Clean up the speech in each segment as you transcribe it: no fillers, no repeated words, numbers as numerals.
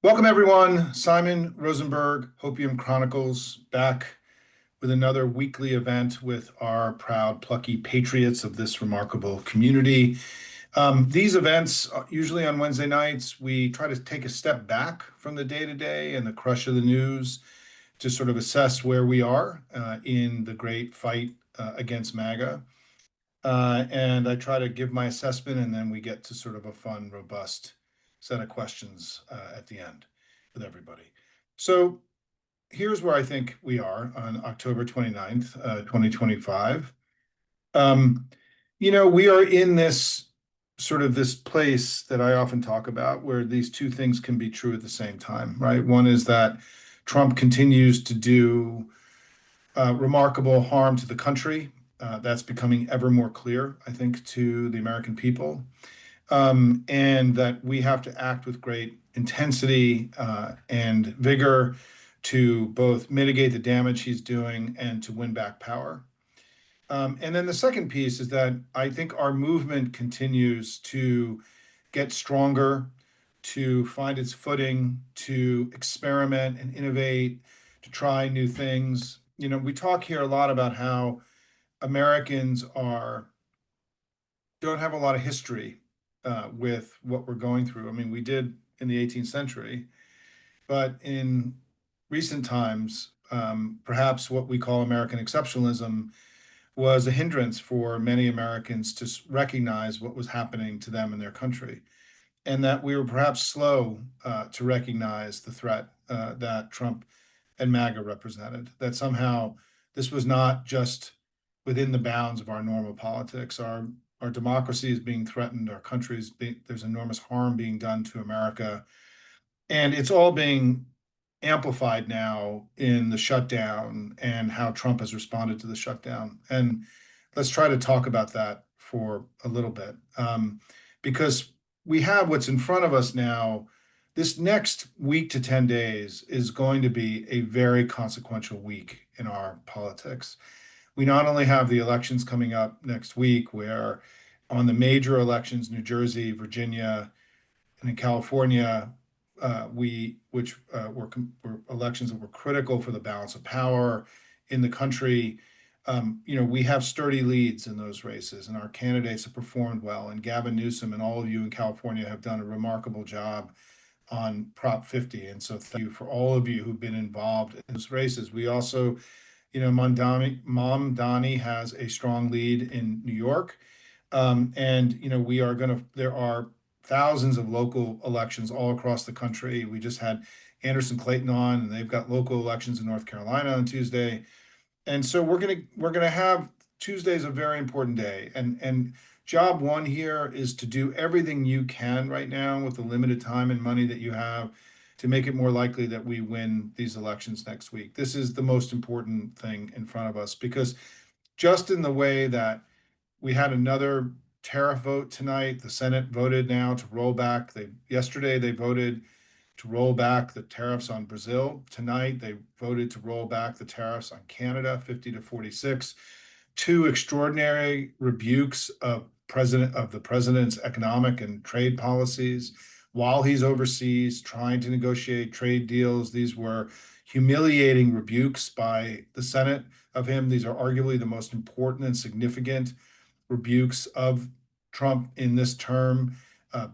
Welcome, everyone. Simon Rosenberg, Hopium Chronicles, back with another weekly event with our proud, plucky patriots of this remarkable community. These events, usually on Wednesday nights, we try to take a step back from the day-to-day and the crush of the news to sort of assess where we are in the great fight against MAGA. And I try to give my assessment, and then we get to sort of a fun, robust set of questions at the end with everybody. So here's where I think we are on October 29th, 2025. We are in this sort of this place that I often talk about where these two things can be true at the same time, right? One is that Trump continues to do remarkable harm to the country. That's becoming ever more clear, I think, to the American people. And that we have to act with great intensity and vigor to both mitigate the damage he's doing and to win back power. And then the second piece is that I think our movement continues to get stronger, to find its footing, to experiment and innovate, to try new things. We talk here a lot about how Americans don't have a lot of history with what we're going through. I mean, we did in the 18th century, but in recent times, perhaps what we call American exceptionalism was a hindrance for many Americans to recognize what was happening to them in their country, and that we were perhaps slow to recognize the threat that Trump and MAGA represented, that somehow this was not just within the bounds of our normal politics. Our democracy is being threatened, our country's there's enormous harm being done to America, and it's all being amplified now in the shutdown and how Trump has responded to the shutdown. And let's try to talk about that for a little bit, because we have what's in front of us now. This next week to 10 days is going to be a very consequential week in our politics. We not only have the elections coming up next week, where on the major elections, New Jersey, Virginia, and in California, which were elections that were critical for the balance of power in the country. We have sturdy leads in those races, and our candidates have performed well. And Gavin Newsom and all of you in California have done a remarkable job on Prop 50. And so thank you for all of you who've been involved in those races. We also, Mom Donnie has a strong lead in New York. There are thousands of local elections all across the country. We just had Anderson Clayton on, and they've got local elections in North Carolina on Tuesday. And so we're gonna have Tuesday's a very important day. And job one here is to do everything you can right now with the limited time and money that you have to make it more likely that we win these elections next week. This is the most important thing in front of us, because just in the way that we had another tariff vote tonight, the Senate voted now to roll back. Yesterday they voted to roll back the tariffs on Brazil. Tonight they voted to roll back the tariffs on Canada, 50 to 46. Two extraordinary rebukes of the president's economic and trade policies while he's overseas trying to negotiate trade deals. These were humiliating rebukes by the Senate of him. These are arguably the most important and significant rebukes of Trump in this term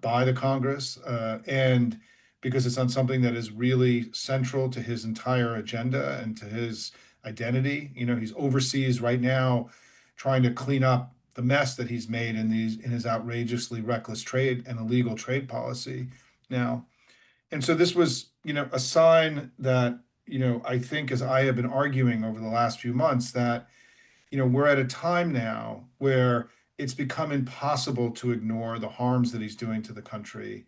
by the Congress, and because it's on something that is really central to his entire agenda and to his identity. He's overseas right now trying to clean up the mess that he's made in his outrageously reckless trade and illegal trade policy now. And so this was, a sign that, I think, as I have been arguing over the last few months, that we're at a time now where it's become impossible to ignore the harms that he's doing to the country,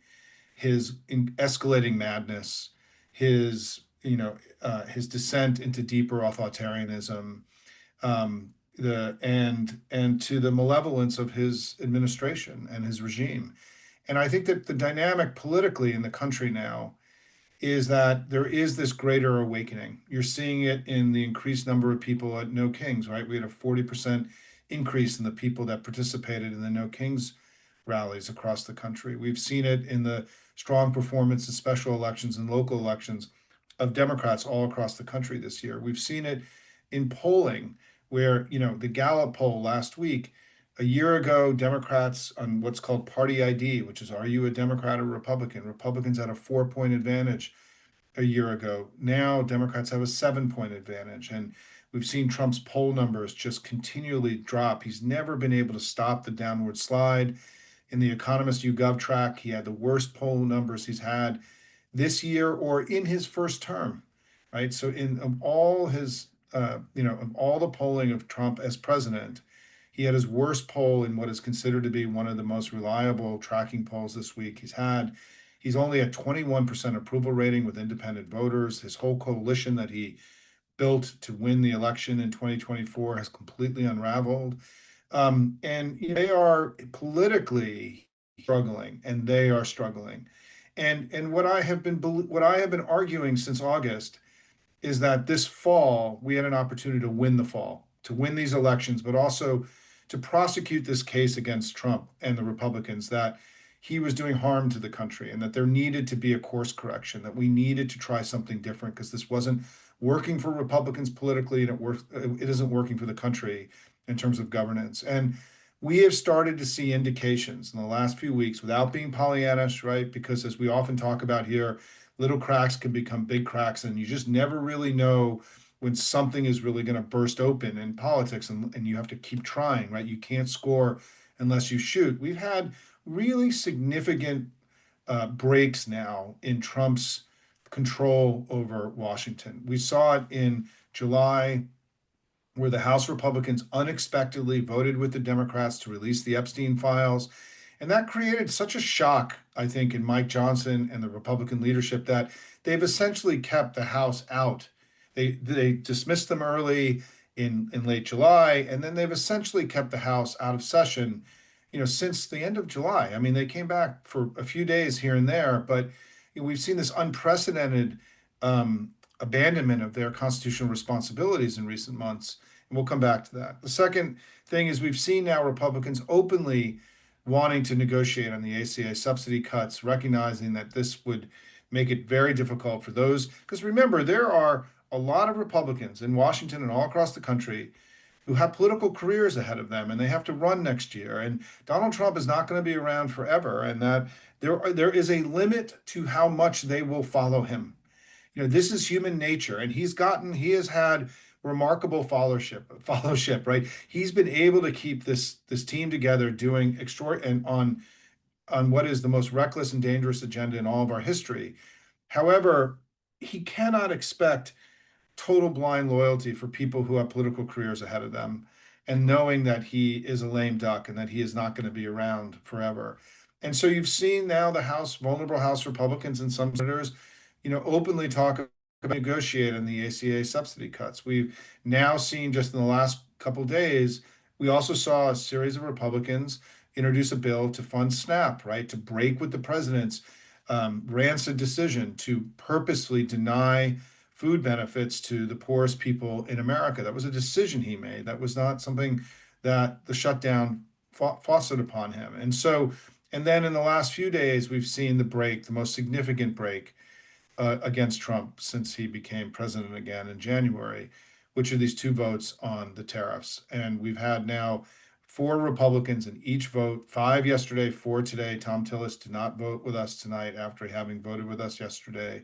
his escalating madness, his descent into deeper authoritarianism, and to the malevolence of his administration and his regime. And I think that the dynamic politically in the country now is that there is this greater awakening. You're seeing it in the increased number of people at No Kings, right? We had a 40% increase in the people that participated in the No Kings rallies across the country. We've seen it in the strong performance in special elections and local elections of Democrats all across the country this year. We've seen it in polling where, the Gallup poll last week, a year ago, Democrats on what's called party ID, which is, are you a Democrat or Republican? Republicans had a 4 point advantage a year ago. Now Democrats have a 7 point advantage. And we've seen Trump's poll numbers just continually drop. He's never been able to stop the downward slide. In the Economist YouGov track, he had the worst poll numbers he's had this year or in his first term, right? So in of all his, of all the polling of Trump as president, he had his worst poll in what is considered to be one of the most reliable tracking polls this week he's had. He's only at 21% approval rating with independent voters. His whole coalition that he built to win the election in 2024 has completely unraveled. And they are politically struggling, and they are struggling. And what I have been arguing since August is that this fall we had an opportunity to win the fall, to win these elections, but also to prosecute this case against Trump and the Republicans that he was doing harm to the country and that there needed to be a course correction, that we needed to try something different because this wasn't working for Republicans politically and it isn't working for the country in terms of governance. And we have started to see indications in the last few weeks without being Pollyannish, right? Because as we often talk about here, little cracks can become big cracks, and you just never really know when something is really going to burst open in politics, and you have to keep trying, right? You can't score unless you shoot. We've had really significant breaks now in Trump's control over Washington. We saw it in July where the House Republicans unexpectedly voted with the Democrats to release the Epstein files. And that created such a shock, I think, in Mike Johnson and the Republican leadership that they've essentially kept the House out. They dismissed them early in late July, and then they've essentially kept the House out of session, since the end of July. I mean, they came back for a few days here and there, but we've seen this unprecedented abandonment of their constitutional responsibilities in recent months. And we'll come back to that. The second thing is we've seen now Republicans openly wanting to negotiate on the ACA subsidy cuts, recognizing that this would make it very difficult for those. Because remember, there are a lot of Republicans in Washington and all across the country who have political careers ahead of them and they have to run next year. And Donald Trump is not going to be around forever, and that there is a limit to how much they will follow him. This is human nature, and he has had remarkable fellowship, right? He's been able to keep this team together doing extraordinary and on what is the most reckless and dangerous agenda in all of our history. However, he cannot expect total blind loyalty for people who have political careers ahead of them and knowing that he is a lame duck and that he is not going to be around forever. And so you've seen now the vulnerable House Republicans and some senators, openly talk about negotiating the ACA subsidy cuts. We've now seen just in the last couple of days, we also saw a series of Republicans introduce a bill to fund SNAP, right, to break with the president's rancid decision to purposely deny food benefits to the poorest people in America. That was a decision he made. That was not something that the shutdown foisted upon him. And then in the last few days, we've seen the most significant break against Trump since he became president again in January, which are these two votes on the tariffs. And we've had now four Republicans in each vote, five yesterday, four today. Tom Tillis did not vote with us tonight after having voted with us yesterday.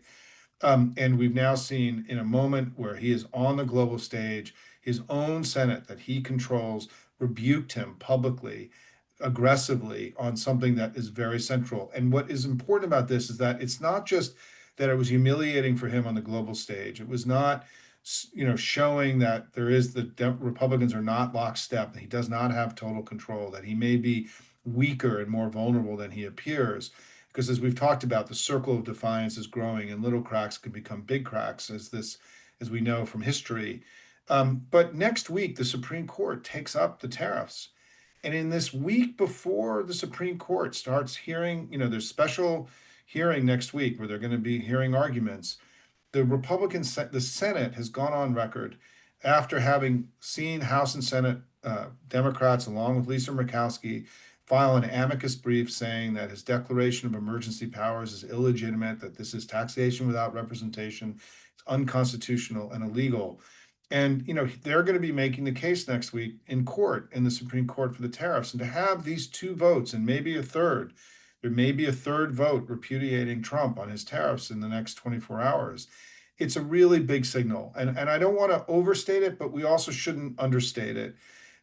And we've now seen in a moment where he is on the global stage, his own Senate that he controls rebuked him publicly, aggressively on something that is very central. And what is important about this is that it's not just that it was humiliating for him on the global stage. It was not, showing that the Republicans are not lockstep, that he does not have total control, that he may be weaker and more vulnerable than he appears. Because as we've talked about, the circle of defiance is growing, and little cracks can become big cracks, as we know from history. But next week, the Supreme Court takes up the tariffs. And in this week before the Supreme Court starts hearing, there's special hearing next week where they're going to be hearing arguments. The Senate has gone on record after having seen House and Senate Democrats, along with Lisa Murkowski, file an amicus brief saying that his declaration of emergency powers is illegitimate, that this is taxation without representation, it's unconstitutional and illegal. And they're going to be making the case next week in court, in the Supreme Court, for the tariffs. And to have these two votes and maybe a third, there may be a third vote repudiating Trump on his tariffs in the next 24 hours. It's a really big signal. And I don't want to overstate it, but we also shouldn't understate it.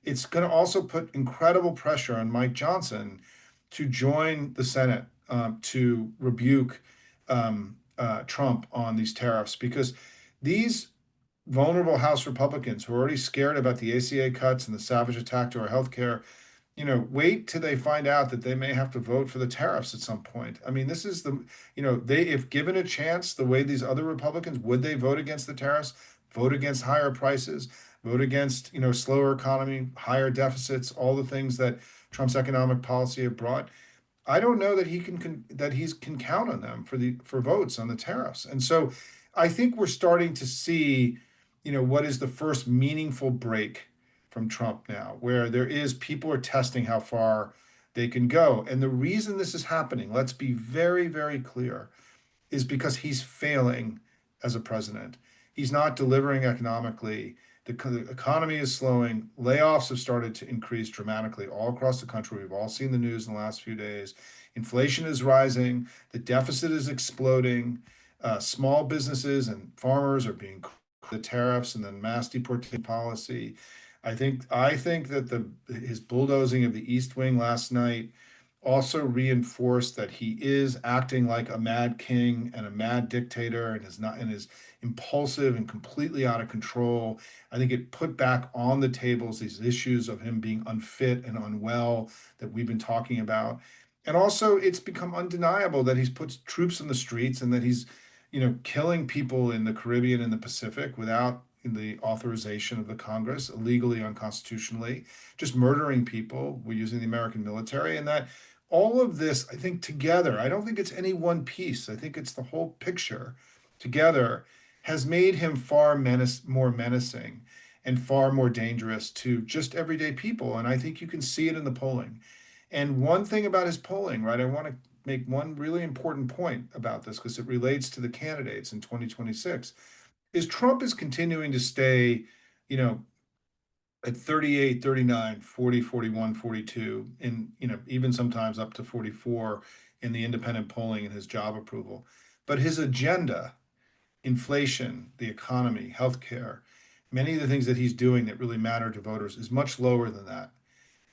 It's going to also put incredible pressure on Mike Johnson to join the Senate, to rebuke Trump on these tariffs, because these vulnerable House Republicans who are already scared about the ACA cuts and the savage attack to our healthcare, wait till they find out that they may have to vote for the tariffs at some point. I mean, this is they, if given a chance, the way these other Republicans, would they vote against the tariffs, vote against higher prices, vote against, slower economy, higher deficits, all the things that Trump's economic policy have brought? I don't know that he can count on them for votes on the tariffs. And so I think we're starting to see, what is the first meaningful break from Trump now, where people are testing how far they can go. And the reason this is happening, let's be very, very clear, is because he's failing as a president. He's not delivering economically. The economy is slowing. Layoffs have started to increase dramatically all across the country. We've all seen the news in the last few days. Inflation is rising. The deficit is exploding. Small businesses and farmers are being the tariffs and then mass deportation policy. I think that his bulldozing of the East Wing last night also reinforced that he is acting like a mad king and a mad dictator, and is impulsive and completely out of control. I think it put back on the tables these issues of him being unfit and unwell that we've been talking about. And also it's become undeniable that he's put troops in the streets and that he's, killing people in the Caribbean and the Pacific without the authorization of the Congress, illegally, unconstitutionally, just murdering people. We're using the American military, and that all of this, I think, together, I don't think it's any one piece. I think it's the whole picture together has made him more menacing and far more dangerous to just everyday people. And I think you can see it in the polling. And one thing about his polling, right, I want to make one really important point about this because it relates to the candidates in 2026, is Trump is continuing to stay, you know, at 38, 39, 40, 41, 42, in, even sometimes up to 44 in the independent polling and his job approval. But his agenda, inflation, the economy, healthcare, many of the things that he's doing that really matter to voters is much lower than that.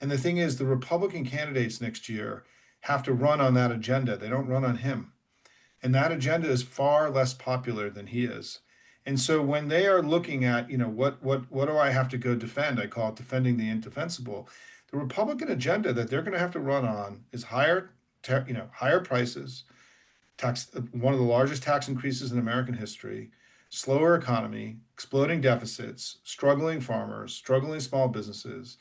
And the thing is, the Republican candidates next year have to run on that agenda. They don't run on him. And that agenda is far less popular than he is. And so when they are looking at, what do I have to go defend? I call it defending the indefensible. The Republican agenda that they're going to have to run on is higher prices, one of the largest tax increases in American history, slower economy, exploding deficits, struggling farmers, struggling small businesses,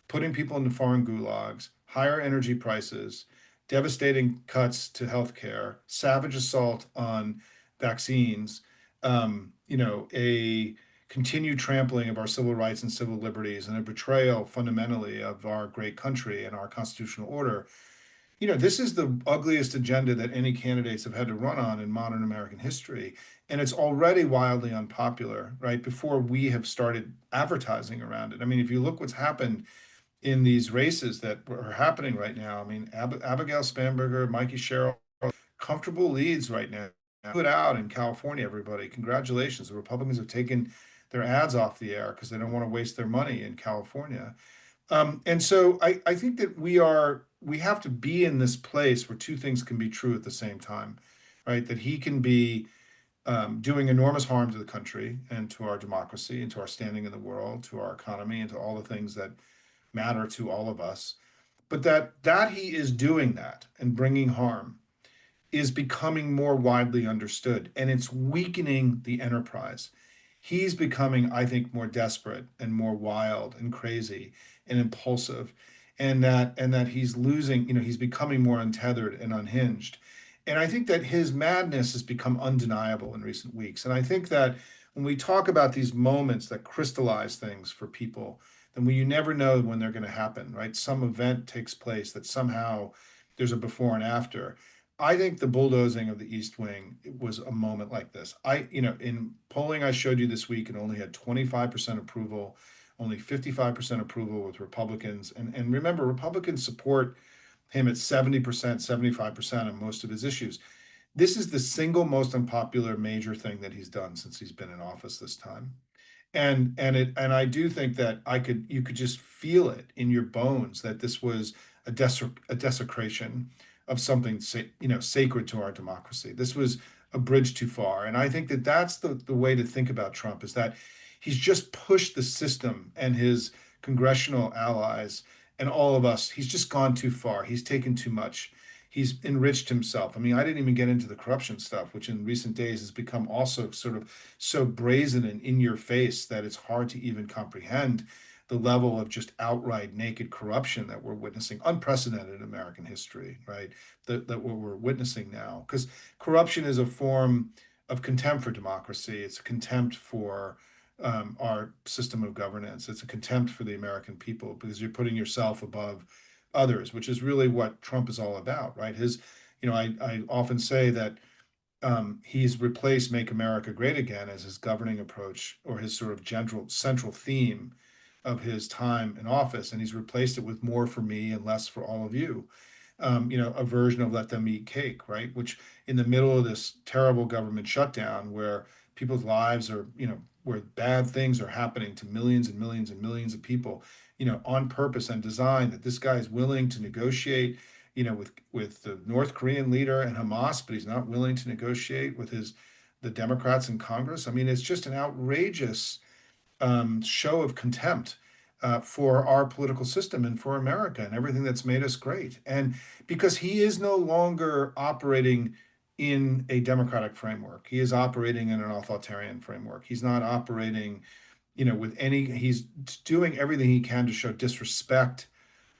putting people into foreign gulags, higher energy prices, devastating cuts to healthcare, savage assault on vaccines, a continued trampling of our civil rights and civil liberties, and a betrayal fundamentally of our great country and our constitutional order. This is the ugliest agenda that any candidates have had to run on in modern American history. And it's already wildly unpopular, right? Before we have started advertising around it. I mean, if you look what's happened in these races that are happening right now. I mean, Abigail Spanberger, Mikey Sherrill, comfortable leads right now. Put out in California, everybody. Congratulations. The Republicans have taken their ads off the air because they don't want to waste their money in California. And so I think that we have to be in this place where two things can be true at the same time, right? That he can be doing enormous harm to the country and to our democracy and to our standing in the world, to our economy, and to all the things that matter to all of us, but that he is doing that and bringing harm is becoming more widely understood, and it's weakening the enterprise. He's becoming, I think, more desperate and more wild and crazy and impulsive, and that he's losing, he's becoming more untethered and unhinged. And I think that his madness has become undeniable in recent weeks. And I think that when we talk about these moments that crystallize things for people, then you never know when they're going to happen, right? Some event takes place that somehow there's a before and after. I think the bulldozing of the East Wing was a moment like this. In polling I showed you this week, it only had 25% approval, only 55% approval with Republicans. And remember, Republicans support him at 70%, 75% on most of his issues. This is the single most unpopular major thing that he's done since he's been in office this time. And I do think that I could you could just feel it in your bones that this was a desecration of something sacred to our democracy. This was a bridge too far, and I think that that's the way to think about Trump, is that he's just pushed the system and his congressional allies and all of us. He's just gone too far. He's taken too much. He's enriched himself. I mean, I didn't even get into the corruption stuff, which in recent days has become also sort of so brazen and in your face that it's hard to even comprehend the level of just outright naked corruption that we're witnessing, unprecedented in American history, right? That what we're witnessing now. Because corruption is a form of contempt for democracy. It's a contempt for our system of governance. It's a contempt for the American people because you're putting yourself above others, which is really what Trump is all about, right? I often say that he's replaced "Make America Great Again" as his governing approach or his sort of general central theme of his time in office, and he's replaced it with "More for me and less for all of you." A version of "Let them eat cake," right? Which in the middle of this terrible government shutdown, where people's lives are, where bad things are happening to millions and millions and millions of people, on purpose and design, that this guy is willing to negotiate with the North Korean leader and Hamas, but he's not willing to negotiate with the Democrats in Congress. I mean, it's just an outrageous show of contempt for our political system and for America and everything that's made us great. And because he is no longer operating in a democratic framework, he is operating in an authoritarian framework. He's not operating, he's doing everything he can to show disrespect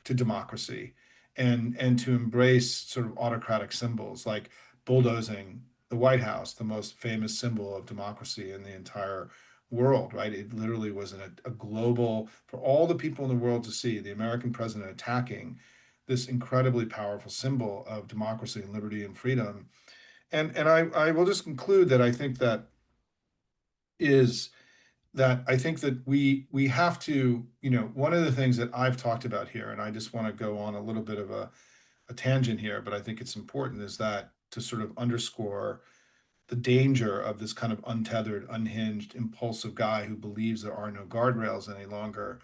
to democracy and to embrace sort of autocratic symbols like bulldozing the White House, the most famous symbol of democracy in the entire world, right? It literally was a global, for all the people in the world to see, the American president attacking this incredibly powerful symbol of democracy and liberty and freedom. And I will just conclude that is I think that we have to, one of the things that I've talked about here, and I just want to go on a little bit of a tangent here, but I think it's important, is that to sort of underscore the danger of this kind of untethered, unhinged, impulsive guy who believes there are no guardrails any longer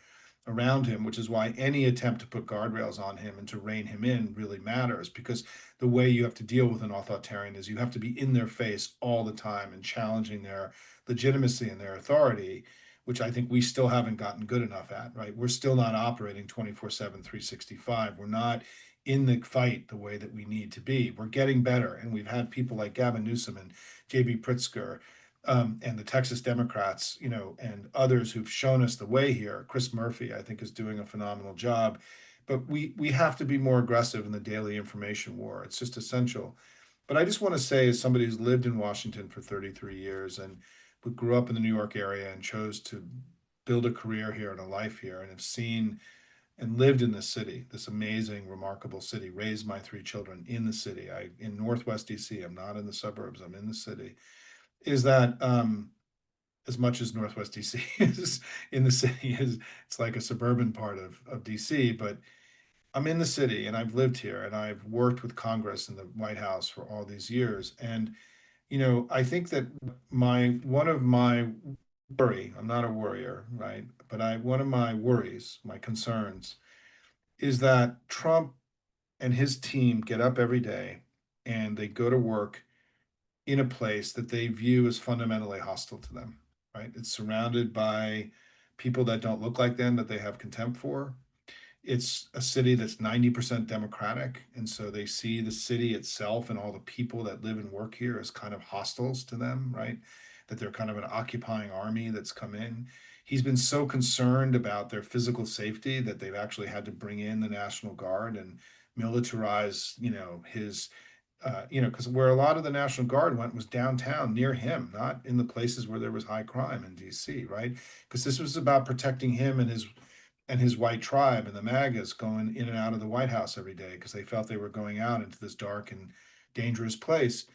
around him, which is why any attempt to put guardrails on him and to rein him in really matters. Because the way you have to deal with an authoritarian is you have to be in their face all the time and challenging their legitimacy and their authority, which I think we still haven't gotten good enough at, right? We're still not operating 24/7, 365. We're not in the fight the way that we need to be. We're getting better. And we've had people like Gavin Newsom and J.B. Pritzker and the Texas Democrats, and others who've shown us the way here. Chris Murphy, I think, is doing a phenomenal job. But we have to be more aggressive in the daily information war. It's just essential. But I just want to say, as somebody who's lived in Washington for 33 years and who grew up in the New York area and chose to build a career here and a life here and have seen and lived in this city, this amazing, remarkable city, raised my three children in the city. In Northwest DC. I'm not in the suburbs. I'm in the city. Is that as much as Northwest DC is in the city, is it's like a suburban part of DC, but I'm in the city and I've lived here and I've worked with Congress and the White House for all these years. And I think that my one of my worry, I'm not a worrier, right? But one of my worries, my concerns, is that Trump and his team get up every day and they go to work in a place that they view as fundamentally hostile to them, right? It's surrounded by people that don't look like them, that they have contempt for. It's a city that's 90% Democratic. And so they see the city itself and all the people that live and work here as kind of hostiles to them, right? That they're kind of an occupying army that's come in. He's been so concerned about their physical safety that they've actually had to bring in the National Guard and militarize, his because where a lot of the National Guard went was downtown near him, not in the places where there was high crime in DC, right? Because this was about protecting him and his white tribe and the MAGAs going in and out of the White House every day because they felt they were going out into this dark and dangerous place.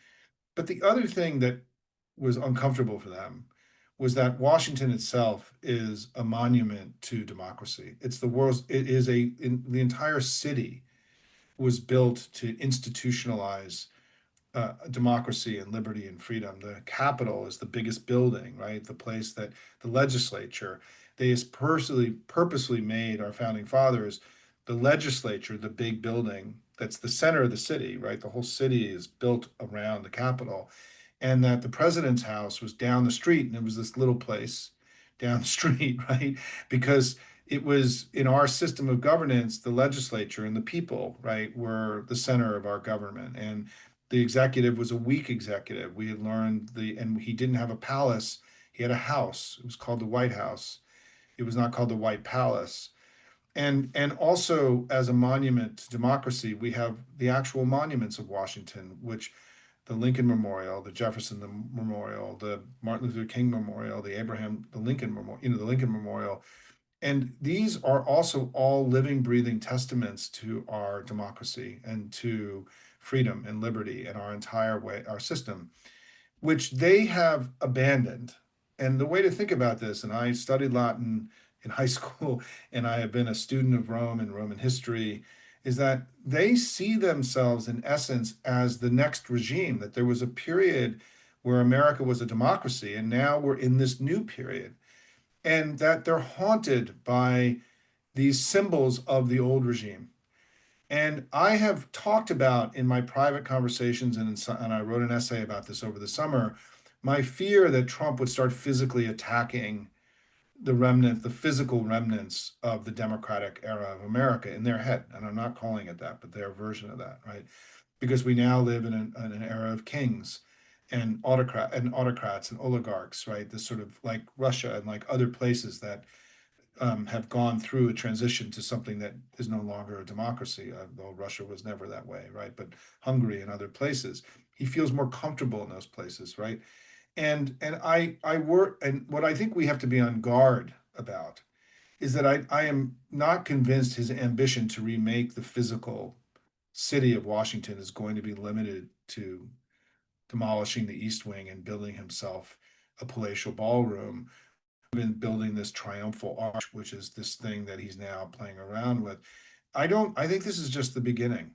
But the other thing that was uncomfortable for them was that Washington itself is a monument to democracy. It's the world's, it is the entire city was built to institutionalize democracy and liberty and freedom. The Capitol is the biggest building, right? The place that the legislature, they has purposely made our founding fathers, the legislature, the big building that's the center of the city, right? The whole city is built around the Capitol, and that the president's house was down the street, and it was this little place down the street, right? Because it was in our system of governance, the legislature and the people, right, were the center of our government. And the executive was a weak executive. We had learned and he didn't have a palace. He had a house. It was called the White House. It was not called the White Palace. And also as a monument to democracy, we have the actual monuments of Washington, which the Lincoln Memorial, the Jefferson Memorial, the Martin Luther King Memorial, the Lincoln Memorial, the Lincoln Memorial. And these are also all living, breathing testaments to our democracy and to freedom and liberty and our entire way, our system, which they have abandoned. And the way to think about this, and I studied Latin in high school, and I have been a student of Rome and Roman history, is that they see themselves in essence as the next regime, that there was a period where America was a democracy, and now we're in this new period, and that they're haunted by these symbols of the old regime. And I have talked about in my private conversations, and I wrote an essay about this over the summer, my fear that Trump would start physically attacking the physical remnants of the democratic era of America in their head. And I'm not calling it that, but their version of that, right? Because we now live in an era of kings and autocrats and oligarchs, right? This sort of like Russia and like other places that have gone through a transition to something that is no longer a democracy, though Russia was never that way, right? But Hungary and other places, he feels more comfortable in those places, right? And I work, and what I think we have to be on guard about is that I am not convinced his ambition to remake the physical city of Washington is going to be limited to demolishing the East Wing and building himself a palatial ballroom, been building this triumphal arch, which is this thing that he's now playing around with. I think this is just the beginning.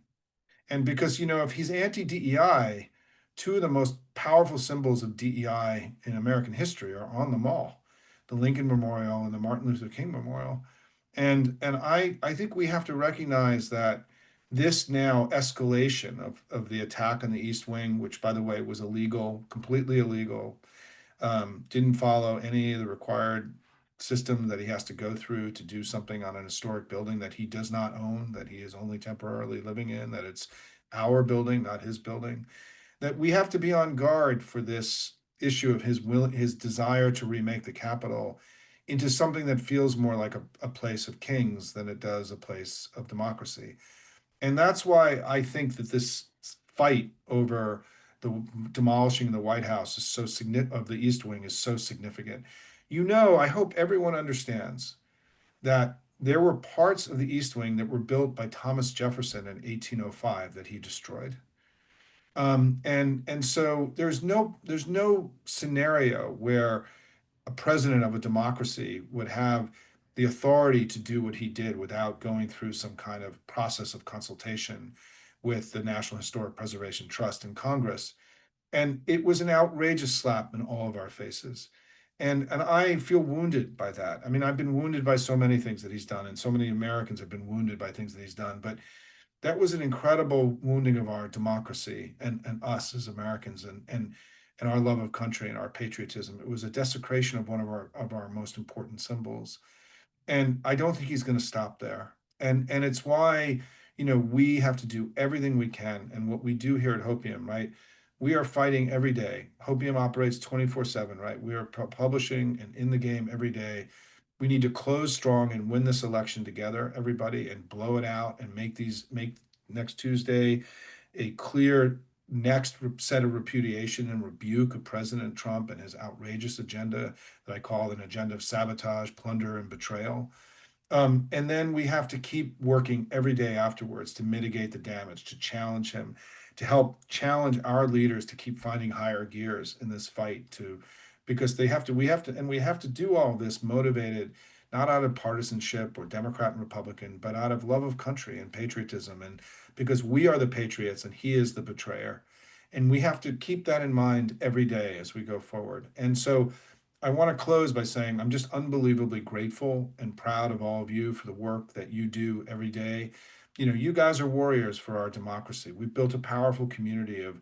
And because, if he's anti DEI, two of the most powerful symbols of DEI in American history are on the mall, the Lincoln Memorial and the Martin Luther King Memorial. And I think we have to recognize that this now escalation of the attack on the East Wing, which by the way was illegal, completely illegal, didn't follow any of the required system that he has to go through to do something on an historic building that he does not own, that he is only temporarily living in, that it's our building, not his building, that we have to be on guard for this issue of his desire to remake the Capitol into something that feels more like a place of kings than it does a place of democracy. And that's why I think that this fight over the demolishing the White House is so significant, of the East Wing is so significant. I hope everyone understands that there were parts of the East Wing that were built by Thomas Jefferson in 1805 that he destroyed. And so there's no scenario where a president of a democracy would have the authority to do what he did without going through some kind of process of consultation with the National Historic Preservation Trust in Congress. And it was an outrageous slap in all of our faces. And I feel wounded by that. I mean, I've been wounded by so many things that he's done, and so many Americans have been wounded by things that he's done. But that was an incredible wounding of our democracy and us as Americans and our love of country and our patriotism. It was a desecration of one of our most important symbols. And I don't think he's going to stop there. And it's why, we have to do everything we can. And what we do here at Hopium, right? We are fighting every day. Hopium operates 24/7, right? We are publishing and in the game every day. We need to close strong and win this election together, everybody, and blow it out and make next Tuesday a clear next set of repudiation and rebuke of President Trump and his outrageous agenda that I call an agenda of sabotage, plunder, and betrayal. And then we have to keep working every day afterwards to mitigate the damage, to challenge him, to help challenge our leaders to keep finding higher gears in this fight to because we have to do all this motivated not out of partisanship or Democrat and Republican, but out of love of country and patriotism, and because we are the patriots and he is the betrayer. And we have to keep that in mind every day as we go forward. And so I want to close by saying I'm just unbelievably grateful and proud of all of you for the work that you do every day. You know, you guys are warriors for our democracy. We've built a powerful community of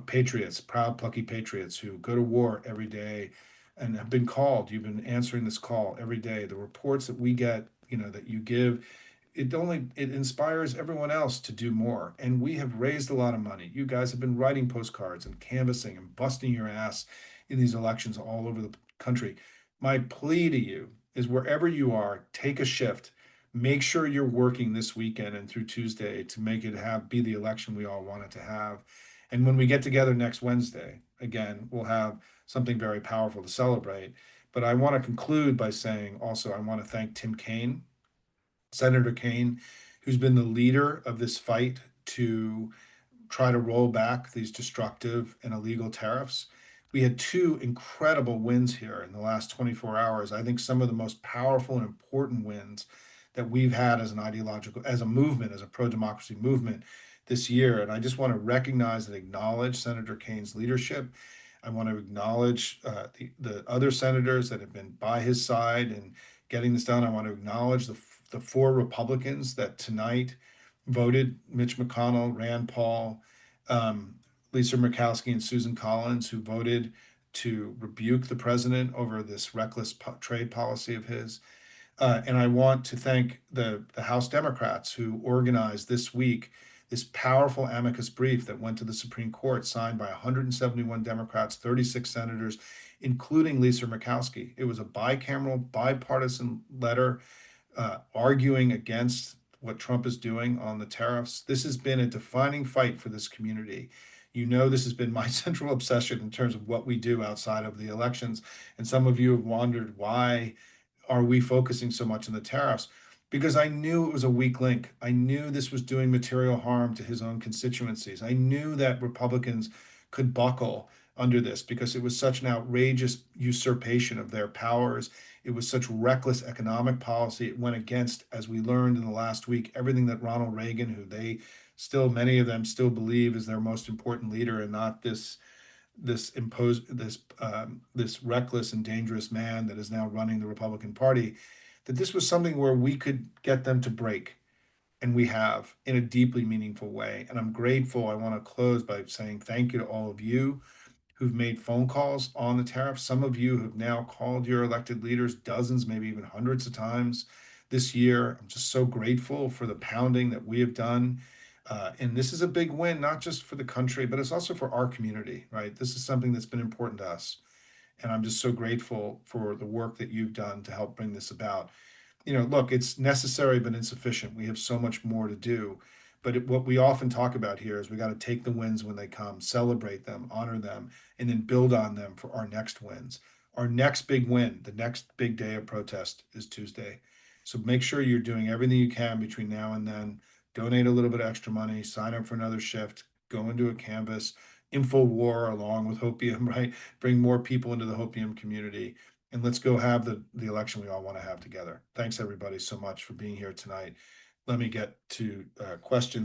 patriots, proud, plucky patriots who go to war every day and have been called. You've been answering this call every day. The reports that we get, you know, that you give, it inspires everyone else to do more. And we have raised a lot of money. You guys have been writing postcards and canvassing and busting your ass in these elections all over the country. My plea to you is wherever you are, take a shift. Make sure you're working this weekend and through Tuesday to make it be the election we all wanted to have. And when we get together next Wednesday, again, we'll have something very powerful to celebrate. But I want to conclude by saying also, I want to thank Tim Kaine, Senator Kaine, who's been the leader of this fight to try to roll back these destructive and illegal tariffs. We had two incredible wins here in the last 24 hours. I think some of the most powerful and important wins that we've had as an ideological, as a movement, as a pro democracy movement this year. And I just want to recognize and acknowledge Senator Kaine's leadership. I want to acknowledge the other senators that have been by his side in getting this done. I want to acknowledge the four Republicans that tonight voted Mitch McConnell, Rand Paul, um, Lisa Murkowski, and Susan Collins, who voted to rebuke the president over this reckless trade policy of his. And I want to thank the House Democrats who organized this week this powerful amicus brief that went to the Supreme Court, signed by 171 Democrats, 36 senators, including Lisa Murkowski. It was a bicameral, bipartisan letter arguing against what Trump is doing on the tariffs. This has been a defining fight for this community. You know, this has been my central obsession in terms of what we do outside of the elections. And some of you have wondered why are we focusing so much on the tariffs? Because I knew it was a weak link. I knew this was doing material harm to his own constituencies. I knew that Republicans could buckle under this because it was such an outrageous usurpation of their powers. It was such reckless economic policy. It went against, as we learned in the last week, everything that Ronald Reagan, who they still, many of them still believe is their most important leader and not this reckless and dangerous man that is now running the Republican Party, that this was something where we could get them to break, and we have in a deeply meaningful way. And I'm grateful. I want to close by saying thank you to all of you who've made phone calls on the tariff. Some of you have now called your elected leaders dozens, maybe even hundreds of times this year. I'm just so grateful for the pounding that we have done. And this is a big win, not just for the country, but it's also for our community, right? This is something that's been important to us. And I'm just so grateful for the work that you've done to help bring this about. You know, look, it's necessary but insufficient. We have so much more to do. But what we often talk about here is we got to take the wins when they come, celebrate them, honor them, and then build on them for our next wins. Our next big win, the next big day of protest is Tuesday. So make sure you're doing everything you can between now and then. Donate a little bit of extra money, sign up for another shift, go into a canvas, info war along with Hopium, right? Bring more people into the Hopium community and let's go have the election we all want to have together. Thanks everybody so much for being here tonight. Let me get to questions.